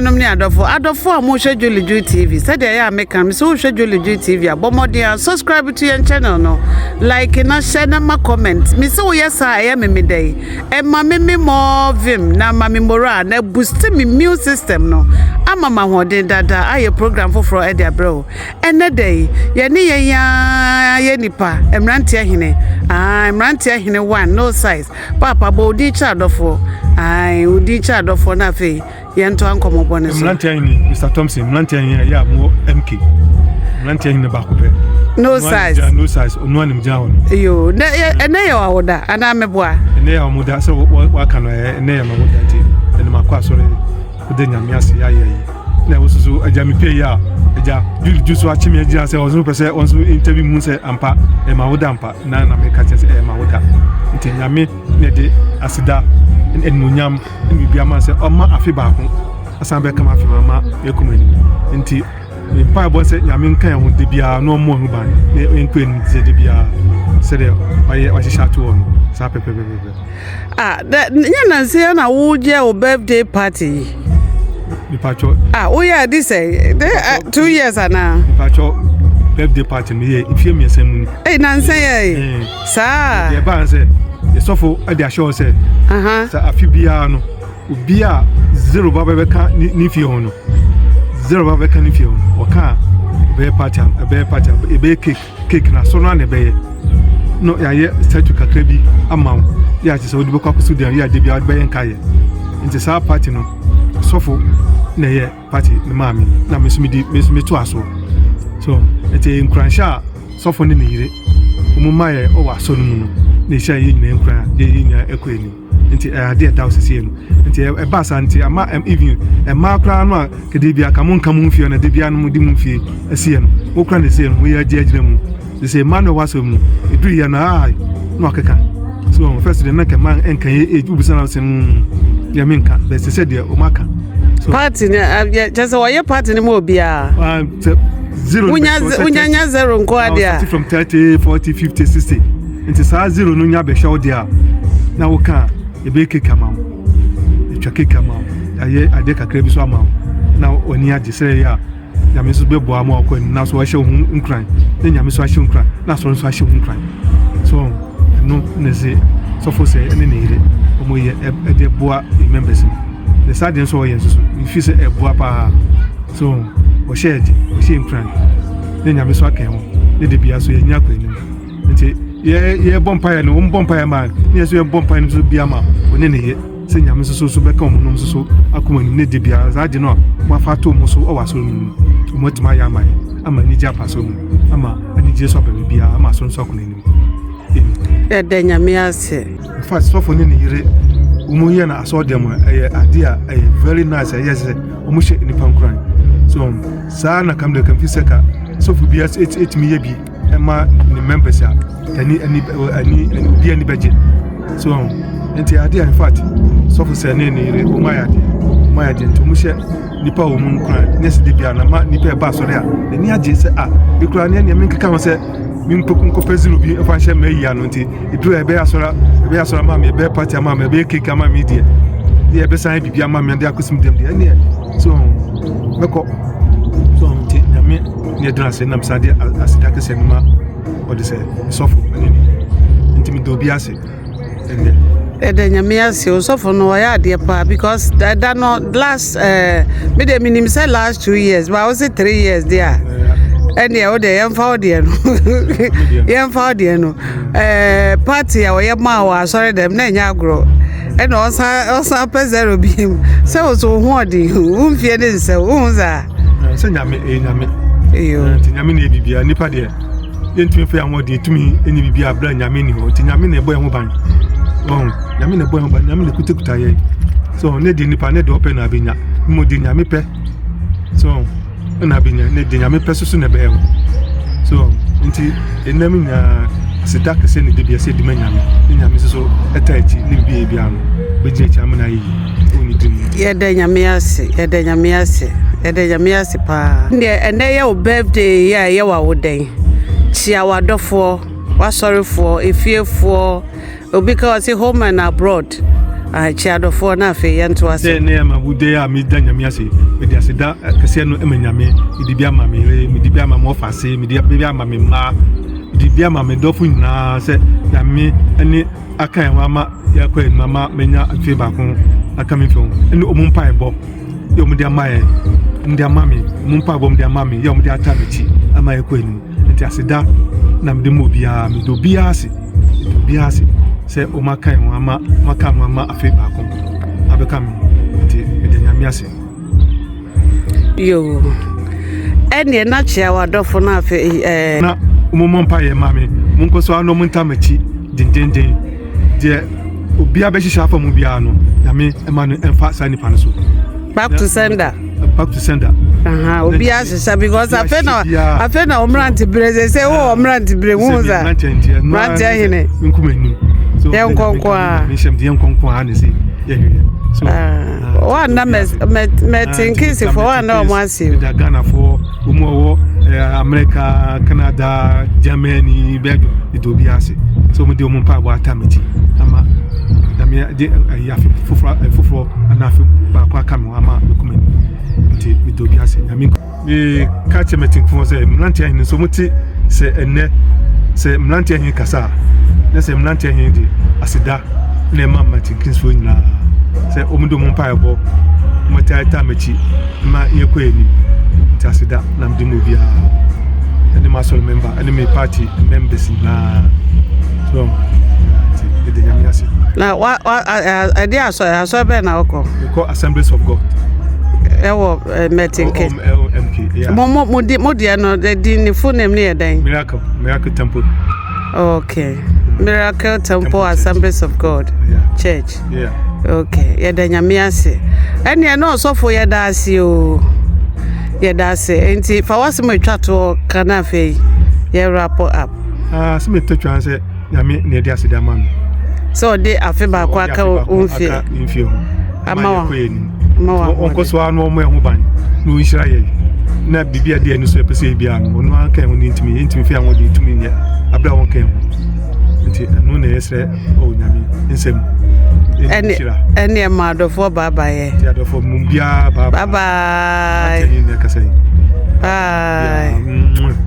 nuanom ne adofo a mo hwe Julie Juu Tv said ya make am so hwe Julie Juu TV abomode subscribe to your channel no like na share na ma comment me so yes I am me dey e ma me more vim na ma me moral na boost me immune system no ama ma hoden dada aye program for Edia bro ene dey ye ne ye nipa emrante ahine emrante ahine one no size papa bodi chadofo udi chadofo na fe yento ankomo bone so Milton Keynes Mr Thompson Milton Keynes ya mo MK Milton Keynes ba ko pe no size onu anim ja ho yo ene ya wawoda ana meboa ene ya omuda so wa kan ene ya mamuda ti ene makwa so re de nyame ase ya yi na wo so aja mi pe ya aja Julie Juu so achime aja se wo pese won so interview mu se ampa e mawoda ampa na me ka che se e mawoda nti nyame ne de asida en munyam en bia man se o ma afi ba ko asan be kama afi mama ekumani nti me pa bo se nyame nkan ho de bia no mo hu ban ne enko en se de bia se de wa shisha to on sa pepe nya se na wo je o birthday party mi pacho oh yeah this 2 years ana mi pacho birthday party me ye ifie mi esem ni nanse ye sa ye ba nse ye sofo ade asho se sa afi bia no ubia zero baba be ka ni fie ho no zero baba ka ni fie ho o ka be party e be cake na so no na be ye no ya ye statue kakra bi amaw ya ti se odi be kwa kusu dia ya de bia be yen kaye nti sa party no sofo na ye party ni mami na mesumi to aso so ete nkransha sofo ni yire umuma ye o wa so no mu no na sha ye nyina nkran ye nya ekoeni nti ade da osese no nti e ba sa nti ama even e ma kra no a kede bia kamun fie na de bia no mu di mu fie asie no wo kra na sie no wo ye agire mu de se ma no wa so mu edu ye na no akeka so first de na ke man enkan ye ubisa na se ya minka be se de o maka party just why party ni mo bia zero unya zero nko adia from 30 40 50 60 into sa zero no nya be show dia na wo ka e be cake ama e twa cake ama aye ade kakra bi so ama na oni age sere ya nyame so be bo ama ko na so ahye hu nkran na nyame so ahye nkran na so ahye hu nkran so no neze so for say ene ne ire omo ye e de boa members the sadness so yen so if you say e boa pa so o share nkran na nyame so akan ho ne de bia so ye nya kwani nti ye bompire no bompire man ne so ye bompire no so bia ma one ne ye se nyame so be kan mo so akomani ne de bia za de no ma fa to mo so o wa so no mo tima ya mai ama ni ja pa so mu ama ani je so ba bia ama so akonani e de nyame ase first so for ne yire umu ye na aso dem ade very nice yes umu she ni pankran so sa na kam de kam fi seka so fu bia 8 mi ye bi e ma ni members ya ani bia ni beje so enti ade in fact so fu se ne ni re umu ya de nto mu she nipa umu nkran ne se de bia na ma nipa e ba so re ni age se bi kura ne mi nkeka ho se mi mpokun ko peziro bi e fa she ma yi anu nti idu e be asora ma me be party ma me be cake ma me die e be san bibia ma me de akosim dem de ne so meko so nti nyame ne dra se nam sade asida ke se ma o de se sofo ani nti mi do bi ase ene ede nyame ase o sofo no ya ade pa because that no last me de minim say last 2 years but I was 3 years there and yeah de yam fa de no party ya we ma wa sorry dem na nya agro and osa pe zero bim se o so ho de umfie de nse wo za se nyame nyame na bibia nipa de yentumi fa ho de tumi eni bibia bra nyame ni ho ti nyame na ebo ho ban nyame na ebo ho ban nyame na kutekuta ye so ne de nipa ne de open na benya mo de nyame pe so na benya ne de nyame pe so na be ho so nti enam nya sidak se ne de bia se de manyame nyame so etachi ne bibia no beje cha amana yi oni dim ye de nyame ase pa ene ye o birthday ye wa woden chia wadofo wa sorry for efiefo obi ka wase home and abroad I chiado for na fe yento ase ne ma bude a mi da nyame ase me dia seda kese no emanyame me di bia ma me re me di bia ma mo fase me di bia ma me ma di bia ma me dofu na se ya me ani akan wa ma ya ko en mama menya afi ba ko aka mi fi eni omumpa ebo yo mu dia ma e mu dia ma mi mumpa bo mu dia ma mi yo mu dia ta mechi ama e ko eni enti aseda na me de mo bia me do bia ase se o makan wa ma makan wa ma afi ba ko abeka mi enti me de nyame ase yo eni na chia wa dofo na afi na umumpa ye ma mi munko so ano munta mechi dindindin de obia be shisha fa mu bia no nyame e ma no emfa sa ni pa no so back to sender obia shisha because afena omranti breze say wo omranti bre wu za omranti ahine nkumenu so ye nkonko a mi shem de nkonko a ne say ye so one na me thinkisi for one na omasi da Ghana for umowo America Canada Germany bedo idobia ase so mo de omumpa bo atameti ama na me de ayafi fufuro anafi ba kwa kam ama document nti idobia ase na me catch meeting for say mlanti ahin so muti se enne se mlanti ahin kasa na se mlanti ahin di asida na mama Keynes fo nyina se omudo mumpa bo mo ta mechi ma yekọ eni nti asida na mdimo bia any muscle member any party members na so the nyamiase na what I dey so be na oko we call Assemblies of God ewo Milton Keynes MK yeah mo dey no the ni full name ni eden Miracle Temple okay Miracle Temple Assemblies of God Church yeah okay ye the nyamiase ene no so for ye da ase o ye da ase enti fa wasem atwa to kana fe ye wrap up so me to twan say nyame ne dia ase da man so de afi ba kwa ka mfie ama wa onko so anu mo ehu ban no nhira ye na bibia de anu so epese bia no no anka ehu ni ntimi fi anwo de tumi ne abra won kan nti no na yesre o nyame nsem ene ma do for baba ye ti do for mumbia baba bye bye bye